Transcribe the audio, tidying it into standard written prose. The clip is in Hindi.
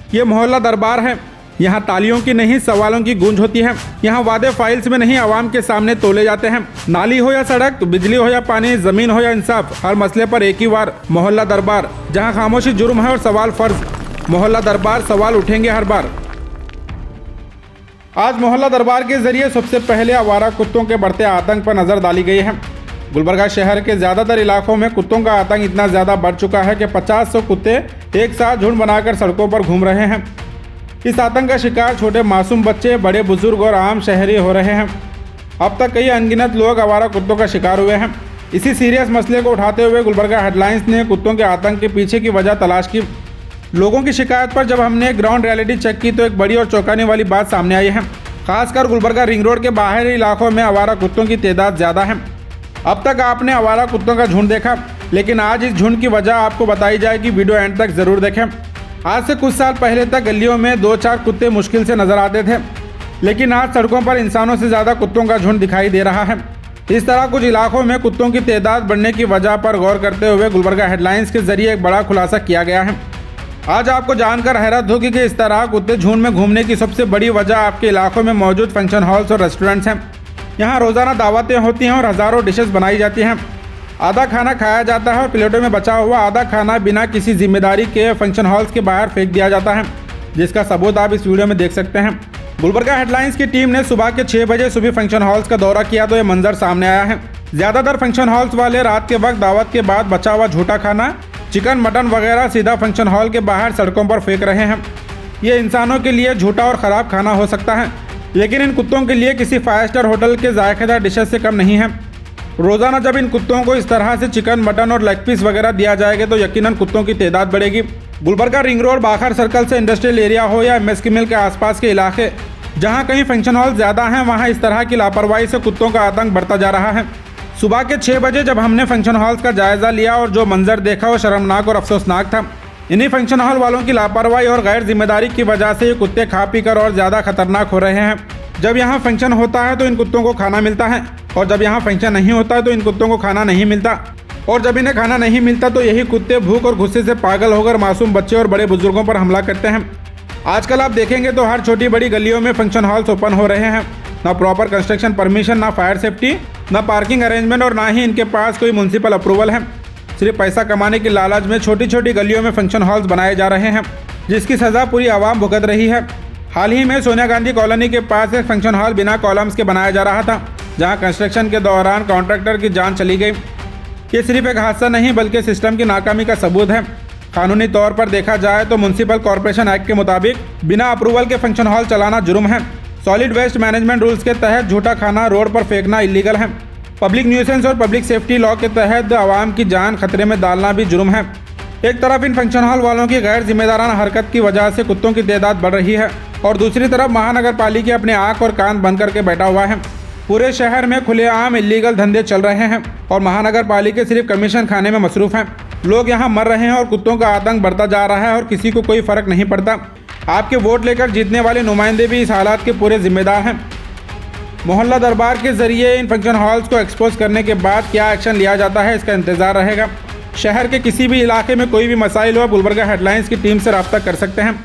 ये मोहल्ला दरबार है। यहाँ तालियों की नहीं सवालों की गूंज होती है। यहाँ वादे फाइल्स में नहीं आवाम के सामने तोले जाते हैं। नाली हो या सड़क, बिजली हो या पानी, जमीन हो या इंसाफ, हर मसले पर एक ही वार। मोहल्ला दरबार, जहाँ खामोशी जुर्म है और सवाल फर्ज। मोहल्ला दरबार, सवाल उठेंगे हर बार। आज मोहल्ला दरबार के जरिए सबसे पहले आवारा कुत्तों के बढ़ते आतंक पर नजर डाली गई है। गुलबर्गा शहर के ज़्यादातर इलाकों में कुत्तों का आतंक इतना ज़्यादा बढ़ चुका है कि 50 कुत्ते एक साथ झुंड बनाकर सड़कों पर घूम रहे हैं। इस आतंक का शिकार छोटे मासूम बच्चे, बड़े बुजुर्ग और आम शहरी हो रहे हैं। अब तक कई अनगिनत लोग आवारा कुत्तों का शिकार हुए हैं। इसी सीरियस मसले को उठाते हुए गुलबर्गा हेडलाइंस ने कुत्तों के आतंक के पीछे की वजह तलाश की। लोगों की शिकायत पर जब हमने ग्राउंड रियलिटी चेक की तो एक बड़ी और चौंकाने वाली बात सामने आई है। खासकर गुलबर्गा रिंग रोड के बाहरी इलाकों में आवारा कुत्तों की तादाद ज़्यादा है। अब तक आपने आवारा कुत्तों का झुंड देखा, लेकिन आज इस झुंड की वजह आपको बताई जाएगी। वीडियो एंड तक ज़रूर देखें। आज से कुछ साल पहले तक गलियों में 2-4 कुत्ते मुश्किल से नजर आते थे, लेकिन आज सड़कों पर इंसानों से ज़्यादा कुत्तों का झुंड दिखाई दे रहा है। इस तरह कुछ इलाकों में कुत्तों की तादाद बढ़ने की वजह पर गौर करते हुए गुलबर्गा हेडलाइंस के जरिए एक बड़ा खुलासा किया गया है। आज आपको जानकर हैरत होगी कि इस तरह कुत्ते झुंड में घूमने की सबसे बड़ी वजह आपके इलाकों में मौजूद फंक्शन हॉल्स और रेस्टोरेंट्स हैं। यहाँ रोज़ाना दावतें होती हैं और हज़ारों डिशेस बनाई जाती हैं। आधा खाना खाया जाता है और प्लेटों में बचा हुआ आधा खाना बिना किसी जिम्मेदारी के फंक्शन हॉल्स के बाहर फेंक दिया जाता है, जिसका सबूत आप इस वीडियो में देख सकते हैं। गुलबर्गा हेडलाइंस की टीम ने सुबह के 6 बजे सुबह फंक्शन हॉल्स का दौरा किया तो ये मंजर सामने आया है। ज़्यादातर फंक्शन हॉल्स वाले रात के वक्त दावत के बाद बचा हुआ झूठा खाना, चिकन, मटन वगैरह सीधा फंक्शन हॉल के बाहर सड़कों पर फेंक रहे हैं। ये इंसानों के लिए झूठा और ख़राब खाना हो सकता है, लेकिन इन कुत्तों के लिए किसी 5 स्टार होटल के जायकेदार डिशेस से कम नहीं है। रोज़ाना जब इन कुत्तों को इस तरह से चिकन, मटन और लेग पीस वगैरह दिया जाएगा तो यकीनन कुत्तों की तादाद बढ़ेगी। गुलबर्गा रिंग रोड, बाखर सर्कल से इंडस्ट्रियल एरिया हो या MSK मिल के आसपास के इलाके, जहां कहीं फंक्शन हॉल ज़्यादा हैं, वहां इस तरह की लापरवाही से कुत्तों का आतंक बढ़ता जा रहा है। सुबह के 6 बजे जब हमने फंक्शन हॉल्स का जायज़ा लिया और जो मंजर देखा वो शर्मनाक और अफसोसनाक था। इन्हीं फंक्शन हॉल वालों की लापरवाही और गैर जिम्मेदारी की वजह से ये कुत्ते खा पी कर और ज़्यादा खतरनाक हो रहे हैं। जब यहाँ फंक्शन होता है तो इन कुत्तों को खाना मिलता है, और जब यहाँ फंक्शन नहीं होता है तो इन कुत्तों को खाना नहीं मिलता, और जब इन्हें खाना नहीं मिलता तो यही कुत्ते भूख और गुस्से से पागल होकर मासूम बच्चे और बड़े बुजुर्गों पर हमला करते हैं। आजकल आप देखेंगे तो हर छोटी बड़ी गलियों में फंक्शन हॉल्स ओपन हो रहे हैं। ना प्रॉपर कंस्ट्रक्शन परमिशन, ना फायर सेफ्टी, ना पार्किंग अरेंजमेंट और ना ही इनके पास कोई म्युनिसिपल अप्रूवल है। सिर्फ पैसा कमाने की लालच में छोटी छोटी गलियों में फंक्शन हॉल्स बनाए जा रहे हैं, जिसकी सज़ा पूरी आवाम भुगत रही है। हाल ही में सोनिया गांधी कॉलोनी के पास एक फंक्शन हॉल बिना कॉलम्स के बनाया जा रहा था, जहां कंस्ट्रक्शन के दौरान कॉन्ट्रैक्टर की जान चली गई। ये सिर्फ एक हादसा नहीं बल्कि सिस्टम की नाकामी का सबूत है। कानूनी तौर पर देखा जाए तो म्युनिसिपल कॉर्पोरेशन एक्ट के मुताबिक बिना अप्रूवल के फंक्शन हॉल चलाना जुर्म है। सॉलिड वेस्ट मैनेजमेंट रूल्स के तहत झूठा खाना रोड पर फेंकना इलीगल है। पब्लिक न्यूसेंस और पब्लिक सेफ्टी लॉ के तहत आवाम की जान खतरे में डालना भी जुर्म है। एक तरफ इन फंक्शन हॉल वालों की गैर जिम्मेदाराना हरकत की वजह से कुत्तों की तादाद बढ़ रही है, और दूसरी तरफ महानगर पालिका अपने आँख और कान बंद करके बैठा हुआ है। पूरे शहर में खुलेआम इलीगल धंधे चल रहे हैं और महानगर पालिका सिर्फ कमीशन खाने में मसरूफ हैं। लोग यहाँ मर रहे हैं और कुत्तों का आतंक बढ़ता जा रहा है और किसी को कोई फर्क नहीं पड़ता। आपके वोट लेकर जीतने वाले नुमाइंदे भी इस हालात के पूरे जिम्मेदार हैं। मोहल्ला दरबार के जरिए इन फंक्शन हॉल्स को एक्सपोज करने के बाद क्या एक्शन लिया जाता है, इसका इंतजार रहेगा। शहर के किसी भी इलाके में कोई भी मसाइल हो, गुलबर्गा हेडलाइंस की टीम से रब्ता कर सकते हैं।